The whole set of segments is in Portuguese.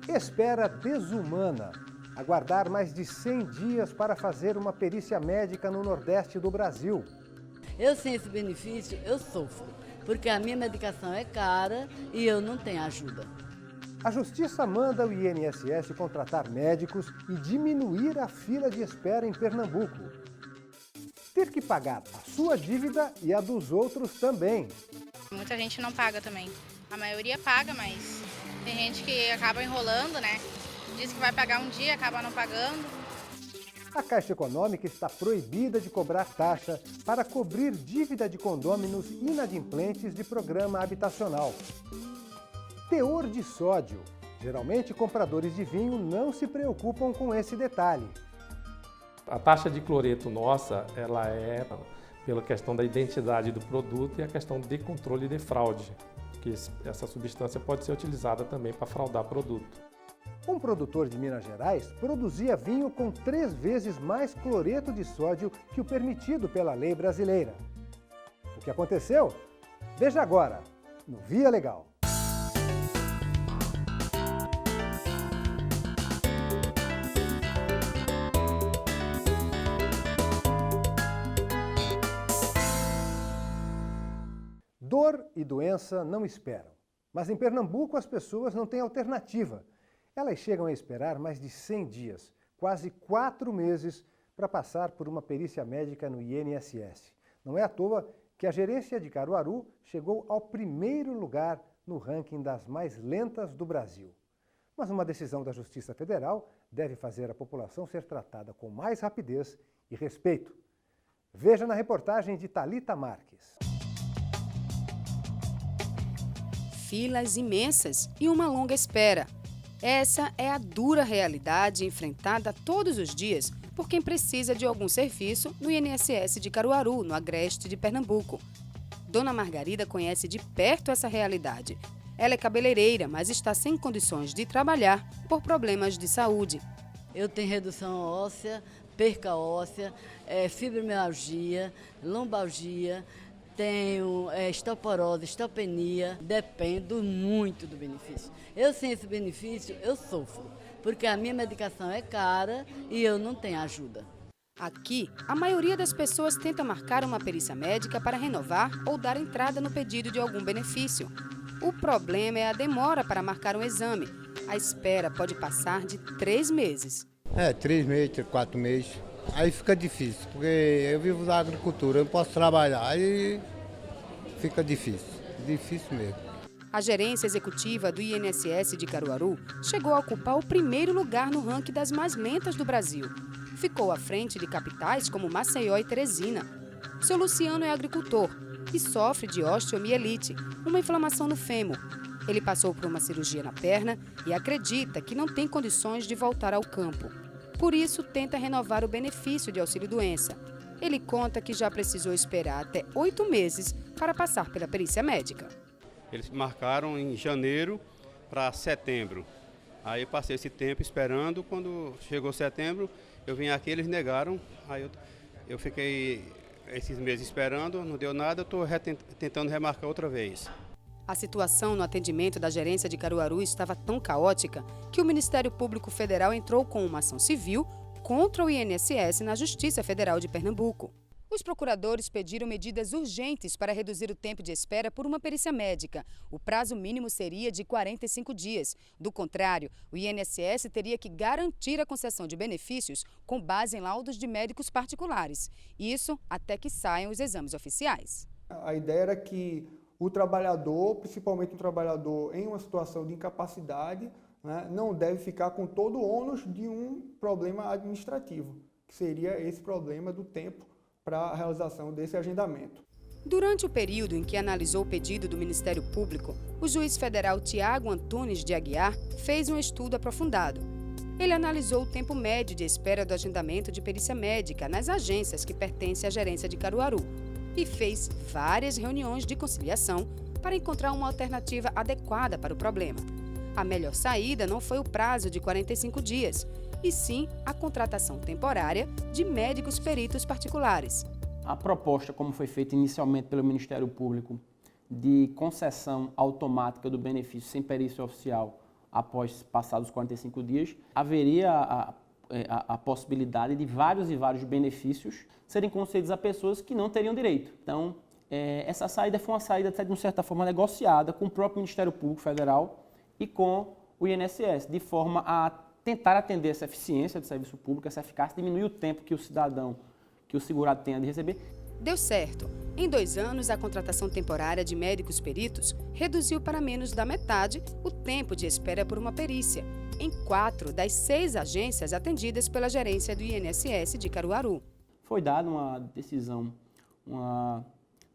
Espera desumana. Aguardar mais de 100 dias para fazer uma perícia médica no Nordeste do Brasil. Eu sem esse benefício, eu sofro, porque a minha medicação é cara e eu não tenho ajuda. A Justiça manda o INSS contratar médicos e diminuir a fila de espera em Pernambuco. Ter que pagar a sua dívida e a dos outros também. Muita gente não paga também. A maioria paga, mas tem gente que acaba enrolando, né? Diz que vai pagar um dia, acaba não pagando. A Caixa Econômica está proibida de cobrar taxa para cobrir dívida de condôminos inadimplentes de programa habitacional. Teor de sódio. Geralmente, compradores de vinho não se preocupam com esse detalhe. A taxa de cloreto nossa, ela é pela questão da identidade do produto e a questão de controle de fraude, que essa substância pode ser utilizada também para fraudar produto. Um produtor de Minas Gerais produzia vinho com 3 vezes mais cloreto de sódio que o permitido pela lei brasileira. O que aconteceu? Veja agora, no Via Legal. Dor e doença não esperam. Mas em Pernambuco as pessoas não têm alternativa. Elas chegam a esperar mais de 100 dias, quase 4 meses, para passar por uma perícia médica no INSS. Não é à toa que a gerência de Caruaru chegou ao primeiro lugar no ranking das mais lentas do Brasil. Mas uma decisão da Justiça Federal deve fazer a população ser tratada com mais rapidez e respeito. Veja na reportagem de Thalita Marques. Filas imensas e uma longa espera. Essa é a dura realidade enfrentada todos os dias por quem precisa de algum serviço no INSS de Caruaru, no agreste de Pernambuco. Dona Margarida conhece de perto essa realidade. Ela é cabeleireira, mas está sem condições de trabalhar por problemas de saúde. Eu tenho redução óssea, perca óssea, fibromialgia, lombalgia, tenho osteoporose, osteopenia, dependo muito do benefício. Eu sem esse benefício, eu sofro, porque a minha medicação é cara e eu não tenho ajuda. Aqui, a maioria das pessoas tenta marcar uma perícia médica para renovar ou dar entrada no pedido de algum benefício. O problema é a demora para marcar um exame. A espera pode passar de 3 meses. 3 meses, 4 meses. Aí fica difícil, porque eu vivo da agricultura, eu não posso trabalhar, aí fica difícil mesmo. A gerência executiva do INSS de Caruaru chegou a ocupar o primeiro lugar no ranking das mais lentas do Brasil. Ficou à frente de capitais como Maceió e Teresina. Seu Luciano é agricultor e sofre de osteomielite, uma inflamação no fêmur. Ele passou por uma cirurgia na perna e acredita que não tem condições de voltar ao campo. Por isso, tenta renovar o benefício de auxílio-doença. Ele conta que já precisou esperar até 8 meses para passar pela perícia médica. Eles marcaram em janeiro para setembro. Aí eu passei esse tempo esperando, quando chegou setembro, eu vim aqui, eles negaram. Aí eu fiquei esses meses esperando, não deu nada, eu estou tentando remarcar outra vez. A situação no atendimento da gerência de Caruaru estava tão caótica que o Ministério Público Federal entrou com uma ação civil contra o INSS na Justiça Federal de Pernambuco. Os procuradores pediram medidas urgentes para reduzir o tempo de espera por uma perícia médica. O prazo mínimo seria de 45 dias. Do contrário, o INSS teria que garantir a concessão de benefícios com base em laudos de médicos particulares. Isso até que saiam os exames oficiais. A ideia era que o trabalhador, principalmente um trabalhador em uma situação de incapacidade, né, não deve ficar com todo o ônus de um problema administrativo, que seria esse problema do tempo para a realização desse agendamento. Durante o período em que analisou o pedido do Ministério Público, o juiz federal Tiago Antunes de Aguiar fez um estudo aprofundado. Ele analisou o tempo médio de espera do agendamento de perícia médica nas agências que pertencem à gerência de Caruaru e fez várias reuniões de conciliação para encontrar uma alternativa adequada para o problema. A melhor saída não foi o prazo de 45 dias, e sim a contratação temporária de médicos peritos particulares. A proposta, como foi feita inicialmente pelo Ministério Público, de concessão automática do benefício sem perícia oficial após passados os 45 dias, haveria a possibilidade de vários e vários benefícios serem concedidos a pessoas que não teriam direito. Então, essa saída foi uma saída, de certa forma, negociada com o próprio Ministério Público Federal e com o INSS, de forma a tentar atender essa eficiência do serviço público, essa eficácia, diminuir o tempo que o cidadão, que o segurado tenha de receber. Deu certo. Em 2 anos, a contratação temporária de médicos peritos reduziu para menos da metade o tempo de espera por uma perícia, em 4 das 6 agências atendidas pela gerência do INSS de Caruaru. Foi dada uma decisão, uma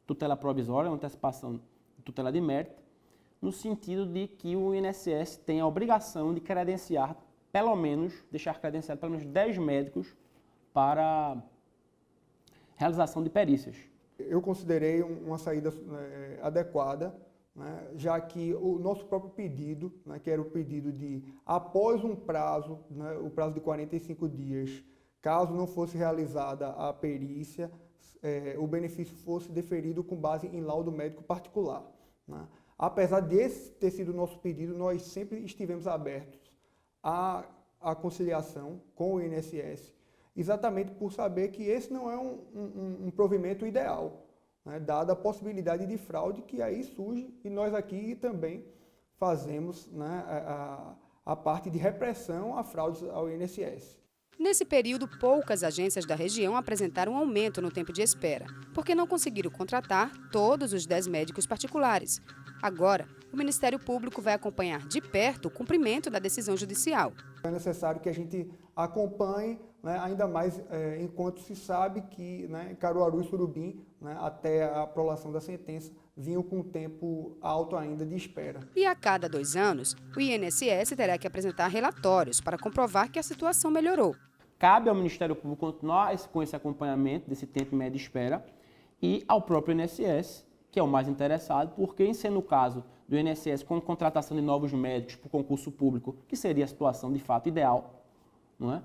tutela provisória, uma antecipação de tutela de mérito, no sentido de que o INSS tem a obrigação de credenciar, deixar credenciado pelo menos 10 médicos para realização de perícias. Eu considerei uma saída adequada, né, já que o nosso próprio pedido, né, que era o pedido de, após um prazo, né, o prazo de 45 dias, caso não fosse realizada a perícia, o benefício fosse deferido com base em laudo médico particular, né. Apesar desse ter sido o nosso pedido, nós sempre estivemos abertos à conciliação com o INSS, exatamente por saber que esse não é um provimento ideal, né, dada a possibilidade de fraude que aí surge, e nós aqui também fazemos, né, a parte de repressão a fraudes ao INSS. Nesse período, poucas agências da região apresentaram um aumento no tempo de espera, porque não conseguiram contratar todos os 10 médicos particulares. Agora, o Ministério Público vai acompanhar de perto o cumprimento da decisão judicial. É necessário que a gente acompanhe, né, ainda mais enquanto se sabe que, né, Caruaru e Surubim, né, até a prolação da sentença, vinham com um tempo alto ainda de espera. E a cada 2 anos, o INSS terá que apresentar relatórios para comprovar que a situação melhorou. Cabe ao Ministério Público continuar com esse acompanhamento desse tempo médio de espera e ao próprio INSS, que é o mais interessado, porque, em sendo o caso do INSS com contratação de novos médicos por concurso público, que seria a situação de fato ideal, não é?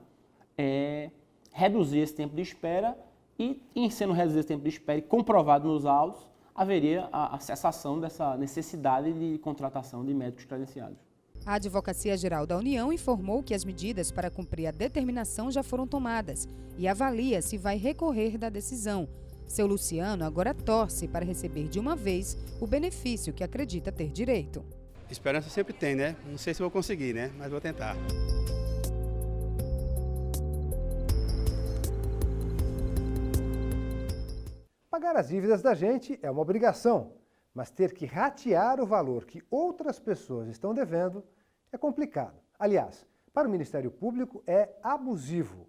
Reduzir esse tempo de espera e, em sendo reduzido esse tempo de espera e comprovado nos autos, haveria a cessação dessa necessidade de contratação de médicos credenciados. A Advocacia Geral da União informou que as medidas para cumprir a determinação já foram tomadas e avalia se vai recorrer da decisão. Seu Luciano agora torce para receber de uma vez o benefício que acredita ter direito. Esperança sempre tem, né? Não sei se vou conseguir, né? Mas vou tentar. Pagar as dívidas da gente é uma obrigação, mas ter que ratear o valor que outras pessoas estão devendo é complicado. Aliás, para o Ministério Público é abusivo.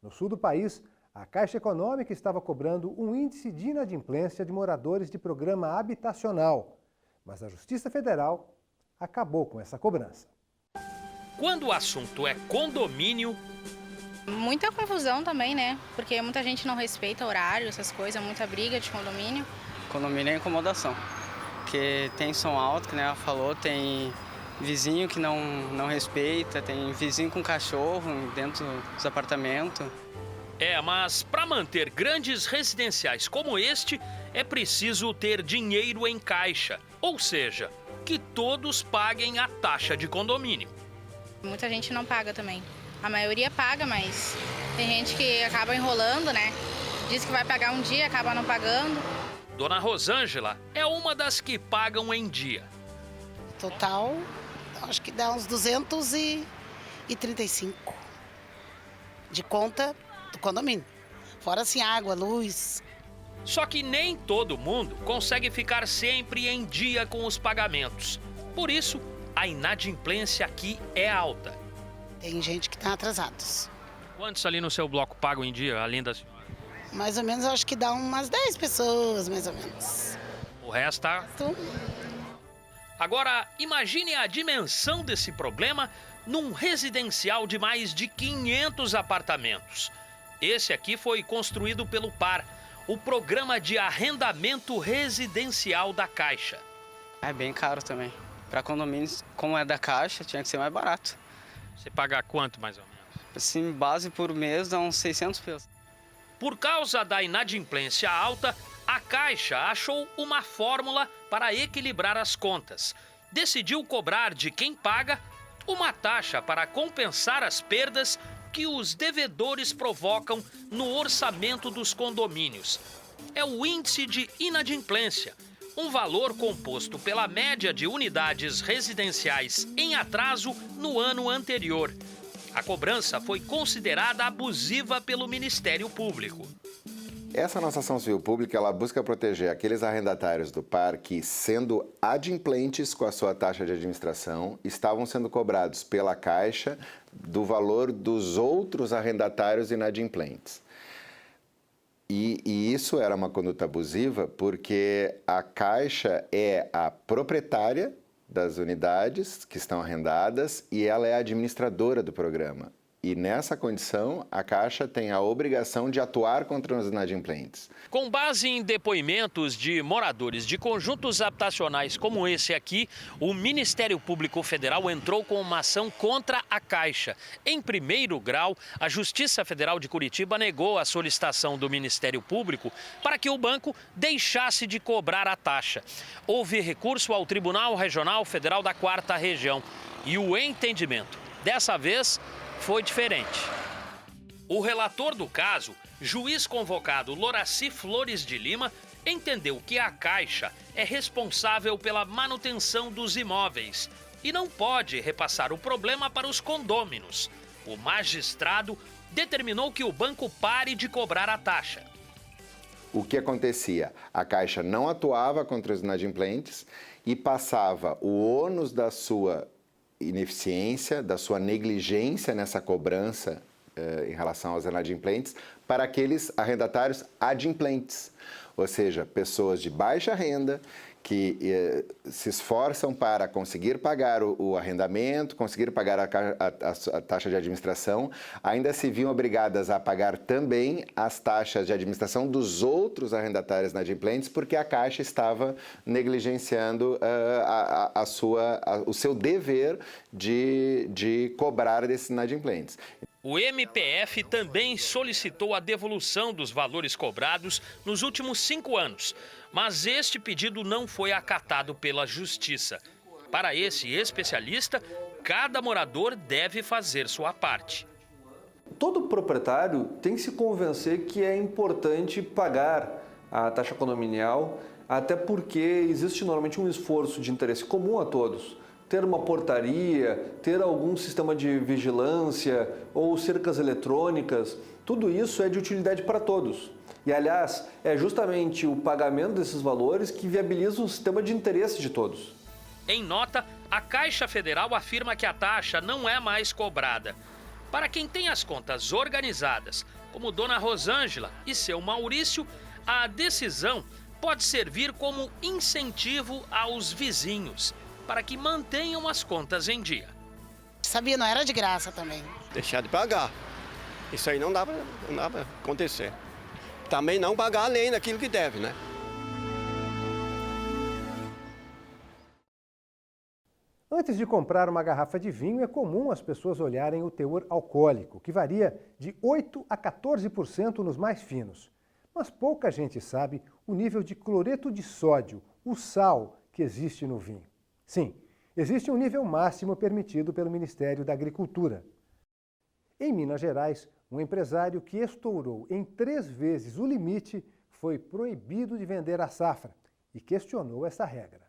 No sul do país, a Caixa Econômica estava cobrando um índice de inadimplência de moradores de programa habitacional, mas a Justiça Federal acabou com essa cobrança. Quando o assunto é condomínio... Muita confusão também, né? Porque muita gente não respeita horário, essas coisas, muita briga de condomínio. Condomínio é incomodação, porque tem som alto, que nem ela falou, tem vizinho que não respeita, tem vizinho com cachorro dentro dos apartamentos. Mas para manter grandes residenciais como este, é preciso ter dinheiro em caixa, ou seja, que todos paguem a taxa de condomínio. Muita gente não paga também. A maioria paga, mas tem gente que acaba enrolando, né? Diz que vai pagar um dia, acaba não pagando. Dona Rosângela é uma das que pagam em dia. Total, acho que dá uns 235 de conta do condomínio. Fora assim, água, luz. Só que nem todo mundo consegue ficar sempre em dia com os pagamentos. Por isso, a inadimplência aqui é alta. Tem gente que está atrasados. Quantos ali no seu bloco pagam em dia, além da senhora? Mais ou menos, acho que dá umas 10 pessoas, mais ou menos. O resto tá... Agora, imagine a dimensão desse problema num residencial de mais de 500 apartamentos. Esse aqui foi construído pelo PAR, o Programa de Arrendamento Residencial da Caixa. É bem caro também. Para condomínios, como é da Caixa, tinha que ser mais barato. Você paga quanto, mais ou menos? Assim, base por mês dá uns 600 pesos. Por causa da inadimplência alta, a Caixa achou uma fórmula para equilibrar as contas. Decidiu cobrar de quem paga uma taxa para compensar as perdas que os devedores provocam no orçamento dos condomínios. É o índice de inadimplência, um valor composto pela média de unidades residenciais em atraso no ano anterior. A cobrança foi considerada abusiva pelo Ministério Público. Essa nossa ação civil pública, ela busca proteger aqueles arrendatários do par que, sendo adimplentes com a sua taxa de administração, estavam sendo cobrados pela Caixa do valor dos outros arrendatários inadimplentes. E isso era uma conduta abusiva porque a Caixa é a proprietária das unidades que estão arrendadas e ela é a administradora do programa. E nessa condição, a Caixa tem a obrigação de atuar contra os inadimplentes. Com base em depoimentos de moradores de conjuntos habitacionais como esse aqui, o Ministério Público Federal entrou com uma ação contra a Caixa. Em primeiro grau, a Justiça Federal de Curitiba negou a solicitação do Ministério Público para que o banco deixasse de cobrar a taxa. Houve recurso ao Tribunal Regional Federal da 4ª Região e o entendimento, dessa vez, foi diferente. O relator do caso, juiz convocado Loraci Flores de Lima, entendeu que a Caixa é responsável pela manutenção dos imóveis e não pode repassar o problema para os condôminos. O magistrado determinou que o banco pare de cobrar a taxa. O que acontecia? A Caixa não atuava contra os inadimplentes e passava o ônus da sua ineficiência, da sua negligência nessa cobrança em relação aos inadimplentes para aqueles arrendatários adimplentes, ou seja, pessoas de baixa renda que se esforçam para conseguir pagar o arrendamento, conseguir pagar a taxa de administração, ainda se viam obrigadas a pagar também as taxas de administração dos outros arrendatários inadimplentes, porque a Caixa estava negligenciando o seu dever de cobrar desses inadimplentes. O MPF também solicitou a devolução dos valores cobrados nos últimos 5 anos, mas este pedido não foi acatado pela Justiça. Para esse especialista, cada morador deve fazer sua parte. Todo proprietário tem que se convencer que é importante pagar a taxa condominial, até porque existe normalmente um esforço de interesse comum a todos. Ter uma portaria, ter algum sistema de vigilância ou cercas eletrônicas, tudo isso é de utilidade para todos. E, aliás, é justamente o pagamento desses valores que viabiliza um sistema de interesse de todos. Em nota, a Caixa Federal afirma que a taxa não é mais cobrada. Para quem tem as contas organizadas, como Dona Rosângela e seu Maurício, a decisão pode servir como incentivo aos vizinhos, para que mantenham as contas em dia. Sabia, não era de graça também. Deixar de pagar. Isso aí não dá para acontecer. Também não pagar além daquilo que deve, né? Antes de comprar uma garrafa de vinho, é comum as pessoas olharem o teor alcoólico, que varia de 8% a 14% nos mais finos. Mas pouca gente sabe o nível de cloreto de sódio, o sal, que existe no vinho. Sim, existe um nível máximo permitido pelo Ministério da Agricultura. Em Minas Gerais, um empresário que estourou em 3 vezes o limite foi proibido de vender a safra e questionou essa regra.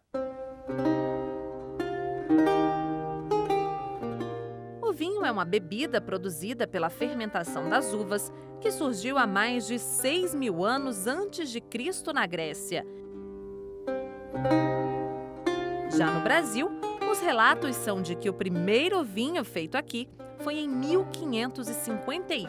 O vinho é uma bebida produzida pela fermentação das uvas que surgiu há mais de 6.000 anos antes de Cristo na Grécia. Já no Brasil, os relatos são de que o primeiro vinho feito aqui foi em 1551.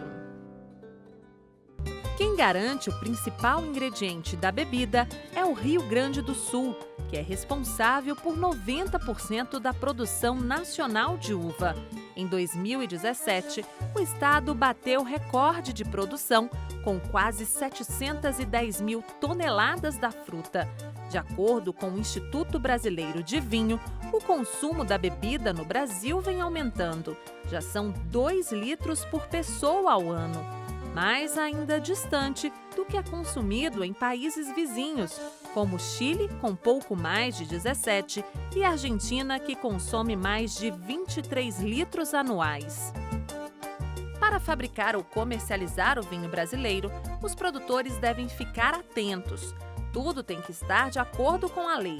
Quem garante o principal ingrediente da bebida é o Rio Grande do Sul, que é responsável por 90% da produção nacional de uva. Em 2017, o estado bateu recorde de produção, com quase 710 mil toneladas da fruta. De acordo com o Instituto Brasileiro de Vinho, o consumo da bebida no Brasil vem aumentando. Já são 2 litros por pessoa ao ano. mas ainda distante do que é consumido em países vizinhos, como Chile, com pouco mais de 17, e Argentina, que consome mais de 23 litros anuais. Para fabricar ou comercializar o vinho brasileiro, os produtores devem ficar atentos. Tudo tem que estar de acordo com a lei.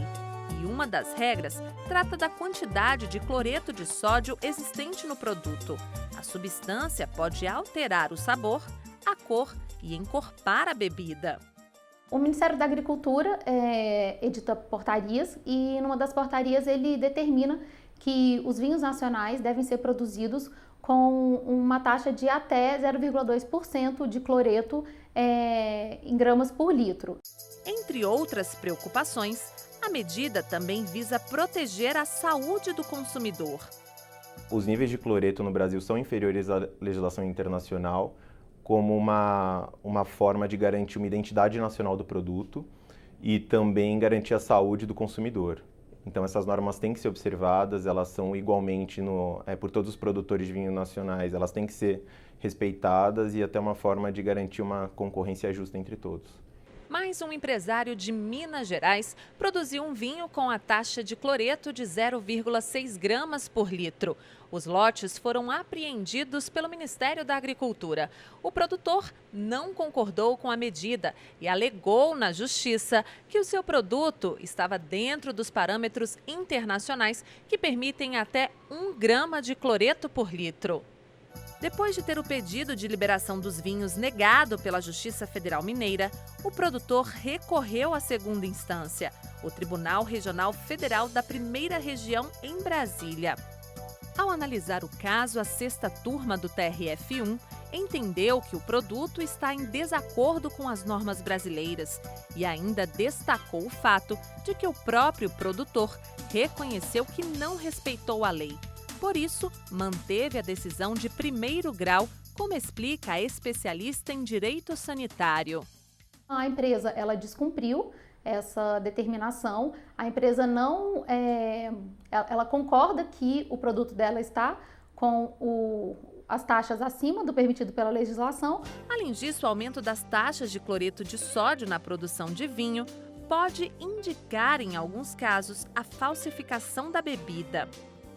E uma das regras trata da quantidade de cloreto de sódio existente no produto. A substância pode alterar o sabor, a cor e encorpar a bebida. O Ministério da Agricultura edita portarias e numa das portarias ele determina que os vinhos nacionais devem ser produzidos com uma taxa de até 0,2% de cloreto em gramas por litro. Entre outras preocupações, a medida também visa proteger a saúde do consumidor. Os níveis de cloreto no Brasil são inferiores à legislação internacional, como uma forma de garantir uma identidade nacional do produto e também garantir a saúde do consumidor. Então essas normas têm que ser observadas, elas são igualmente por todos os produtores de vinho nacionais, elas têm que ser respeitadas e até uma forma de garantir uma concorrência justa entre todos. Mas um empresário de Minas Gerais produziu um vinho com a taxa de cloreto de 0,6 gramas por litro. Os lotes foram apreendidos pelo Ministério da Agricultura. O produtor não concordou com a medida e alegou na Justiça que o seu produto estava dentro dos parâmetros internacionais que permitem até 1 grama de cloreto por litro. Depois de ter o pedido de liberação dos vinhos negado pela Justiça Federal Mineira, o produtor recorreu à segunda instância, o Tribunal Regional Federal da Primeira Região em Brasília. Ao analisar o caso, a 6ª turma do TRF1 entendeu que o produto está em desacordo com as normas brasileiras e ainda destacou o fato de que o próprio produtor reconheceu que não respeitou a lei. Por isso, manteve a decisão de primeiro grau, como explica a especialista em direito sanitário. A empresa ela descumpriu essa determinação, a empresa ela concorda que o produto dela está com as taxas acima do permitido pela legislação. Além disso, o aumento das taxas de cloreto de sódio na produção de vinho pode indicar, em alguns casos, a falsificação da bebida.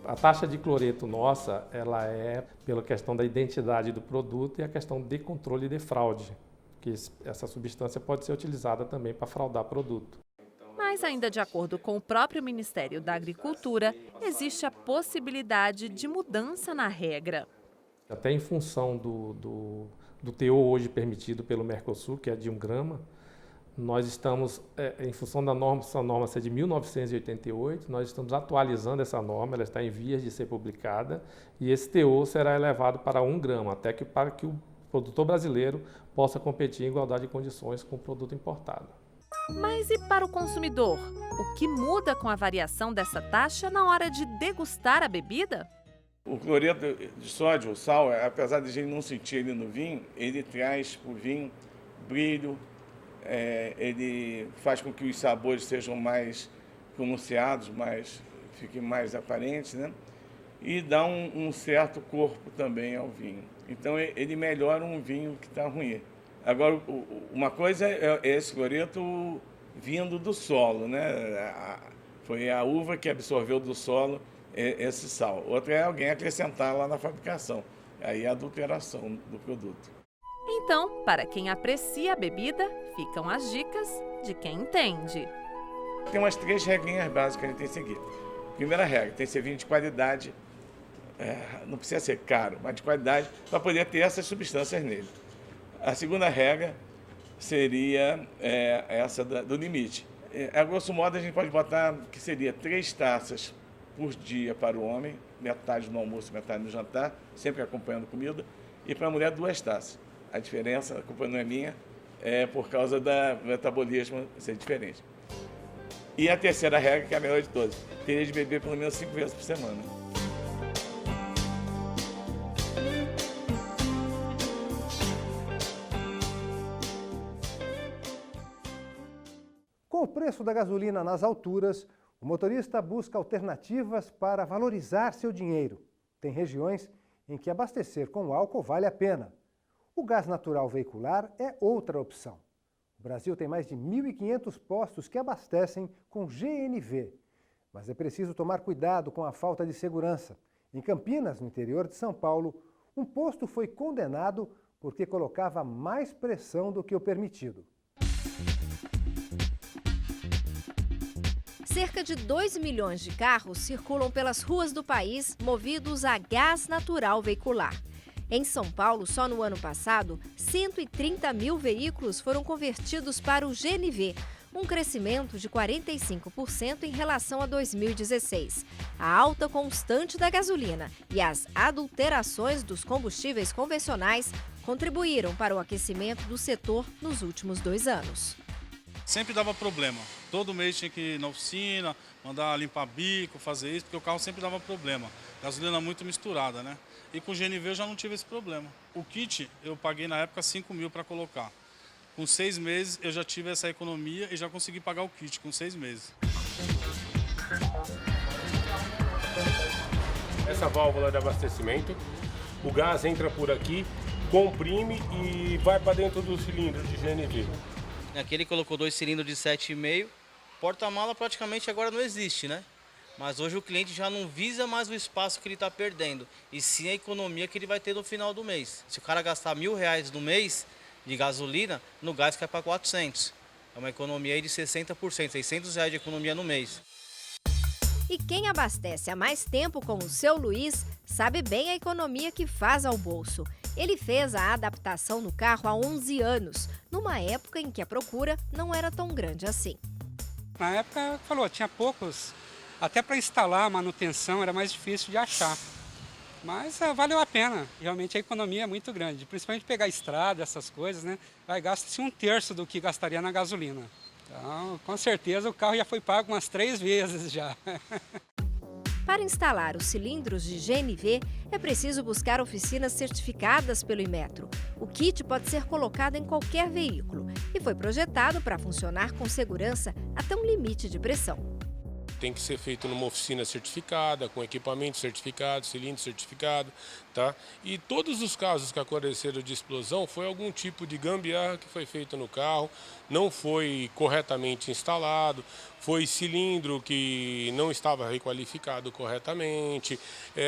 A taxa de cloreto nossa, ela é pela questão da identidade do produto e a questão de controle de fraude, que essa substância pode ser utilizada também para fraudar produto. Mas ainda de acordo com o próprio Ministério da Agricultura, existe a possibilidade de mudança na regra. Até em função do teor hoje permitido pelo Mercosul, que é de 1 grama, nós estamos, em função da norma, essa norma ser de 1988, nós estamos atualizando essa norma, ela está em vias de ser publicada e esse teor será elevado para 1 grama, para que o produtor brasileiro possa competir em igualdade de condições com o produto importado. Mas e para o consumidor? O que muda com a variação dessa taxa na hora de degustar a bebida? O cloreto de sódio, o sal, apesar de a gente não sentir ele no vinho, ele traz para o vinho brilho, ele faz com que os sabores sejam mais pronunciados, fiquem mais aparentes, né? E dá um certo corpo também ao vinho. Então ele melhora um vinho que está ruim. Agora, uma coisa é esse cloreto vindo do solo, né? Foi a uva que absorveu do solo esse sal. Outra é alguém acrescentar lá na fabricação. Aí é a adulteração do produto. Então, para quem aprecia a bebida, ficam as dicas de quem entende. Tem umas 3 regrinhas básicas que a gente tem que seguir. Primeira regra, tem que ser vinho de qualidade, não precisa ser caro, mas de qualidade, para poder ter essas substâncias nele. A segunda regra seria essa do limite. A grosso modo, a gente pode botar que seria 3 taças por dia para o homem, metade no almoço, metade no jantar, sempre acompanhando comida, e para a mulher 2 taças. A diferença, a culpa não é minha, é por causa do metabolismo ser diferente. E a terceira regra, que é a melhor de todas, teria de beber pelo menos 5 vezes por semana. Com o preço da gasolina nas alturas, o motorista busca alternativas para valorizar seu dinheiro. Tem regiões em que abastecer com álcool vale a pena. O gás natural veicular é outra opção. O Brasil tem mais de 1.500 postos que abastecem com GNV. Mas é preciso tomar cuidado com a falta de segurança. Em Campinas, no interior de São Paulo, um posto foi condenado porque colocava mais pressão do que o permitido. Cerca de 2 milhões de carros circulam pelas ruas do país movidos a gás natural veicular. Em São Paulo, só no ano passado, 130 mil veículos foram convertidos para o GNV, um crescimento de 45% em relação a 2016. A alta constante da gasolina e as adulterações dos combustíveis convencionais contribuíram para o aquecimento do setor nos últimos 2 anos. Sempre dava problema. Todo mês tinha que ir na oficina, mandar limpar bico, fazer isso, porque o carro sempre dava problema. Gasolina muito misturada, né? E com o GNV eu já não tive esse problema. O kit eu paguei na época 5 mil para colocar. Com 6 meses eu já tive essa economia e já consegui pagar o kit com 6 meses. Essa válvula de abastecimento, o gás entra por aqui, comprime e vai para dentro do cilindro de GNV. Aqui ele colocou 2 cilindros de 7,5. Porta-mala praticamente agora não existe, né? Mas hoje o cliente já não visa mais o espaço que ele está perdendo, e sim a economia que ele vai ter no final do mês. Se o cara gastar R$1.000 no mês de gasolina, no gás cai para 400. É uma economia aí de 60%, R$600 de economia no mês. E quem abastece há mais tempo como o seu Luiz sabe bem a economia que faz ao bolso. Ele fez a adaptação no carro há 11 anos, numa época em que a procura não era tão grande assim. Na época, tinha poucos, até para instalar a manutenção era mais difícil de achar. Mas valeu a pena, realmente a economia é muito grande, principalmente pegar estrada, essas coisas, né? Gasta-se 1/3 do que gastaria na gasolina. Então, com certeza o carro já foi pago umas 3 vezes já. Para instalar os cilindros de GNV, é preciso buscar oficinas certificadas pelo Inmetro. O kit pode ser colocado em qualquer veículo e foi projetado para funcionar com segurança até um limite de pressão. Tem que ser feito numa oficina certificada, com equipamento certificado, cilindro certificado, tá? E todos os casos que aconteceram de explosão foi algum tipo de gambiarra que foi feito no carro, não foi corretamente instalado, foi cilindro que não estava requalificado corretamente,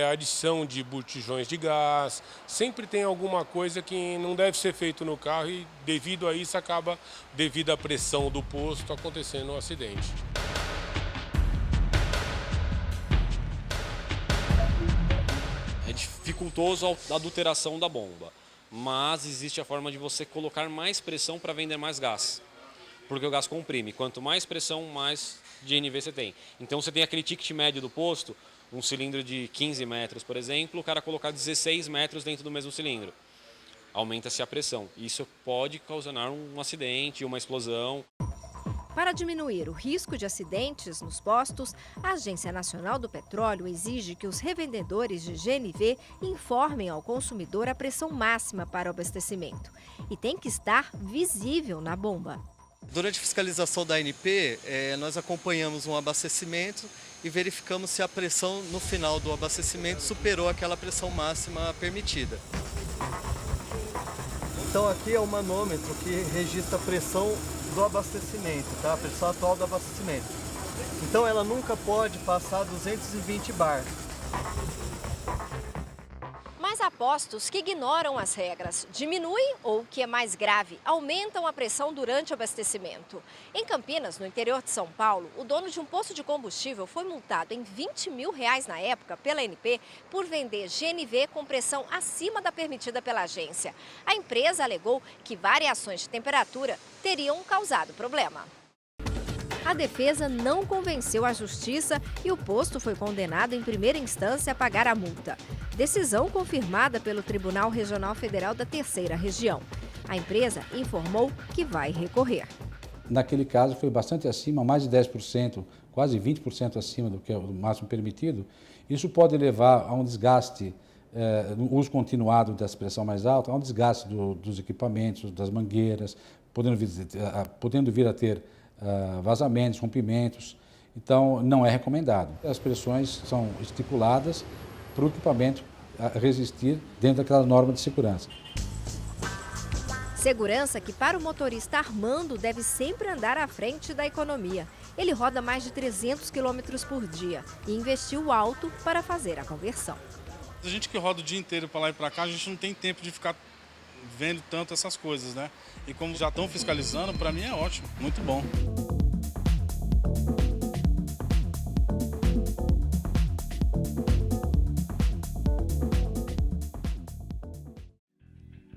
adição de botijões de gás, sempre tem alguma coisa que não deve ser feito no carro e devido a isso acaba, devido à pressão do posto, acontecendo um acidente. É dificultoso a adulteração da bomba, mas existe a forma de você colocar mais pressão para vender mais gás, porque o gás comprime. Quanto mais pressão, mais GNV você tem. Então você tem aquele ticket médio do posto, um cilindro de 15 metros, por exemplo, o cara colocar 16 metros dentro do mesmo cilindro. Aumenta-se a pressão. Isso pode causar um acidente, uma explosão. Para diminuir o risco de acidentes nos postos, a Agência Nacional do Petróleo exige que os revendedores de GNV informem ao consumidor a pressão máxima para o abastecimento. E tem que estar visível na bomba. Durante a fiscalização da ANP, nós acompanhamos um abastecimento e verificamos se a pressão no final do abastecimento superou aquela pressão máxima permitida. Então aqui é o manômetro que registra a pressão do abastecimento, tá? A pressão atual do abastecimento. Então ela nunca pode passar 220 bar. Mas há postos que ignoram as regras, diminuem ou, o que é mais grave, aumentam a pressão durante o abastecimento. Em Campinas, no interior de São Paulo, o dono de um posto de combustível foi multado em R$20 mil na época pela ANP por vender GNV com pressão acima da permitida pela agência. A empresa alegou que variações de temperatura teriam causado problema. A defesa não convenceu a justiça e o posto foi condenado em primeira instância a pagar a multa. Decisão confirmada pelo Tribunal Regional Federal da Terceira Região. A empresa informou que vai recorrer. Naquele caso foi bastante acima, mais de 10%, quase 20% acima do que é o máximo permitido. Isso pode levar a um desgaste, no uso continuado dessa pressão mais alta, a um desgaste dos equipamentos, das mangueiras, podendo vir a ter vazamentos, rompimentos. Então, não é recomendado. As pressões são estipuladas para o equipamento resistir dentro daquela norma de segurança. Segurança que para o motorista Armando deve sempre andar à frente da economia. Ele roda mais de 300 km por dia e investiu alto para fazer a conversão. A gente que roda o dia inteiro para lá e para cá, a gente não tem tempo de ficar vendo tanto essas coisas, né? E como já estão fiscalizando, para mim é ótimo, muito bom.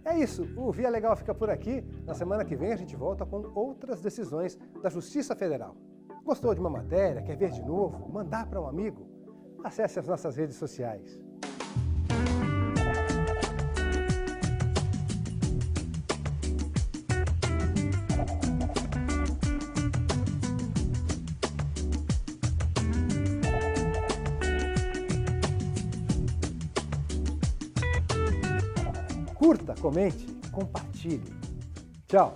É isso, o Via Legal fica por aqui. Na semana que vem a gente volta com outras decisões da Justiça Federal. Gostou de uma matéria? Quer ver de novo? Mandar para um amigo? Acesse as nossas redes sociais. Curta, comente, compartilhe. Tchau!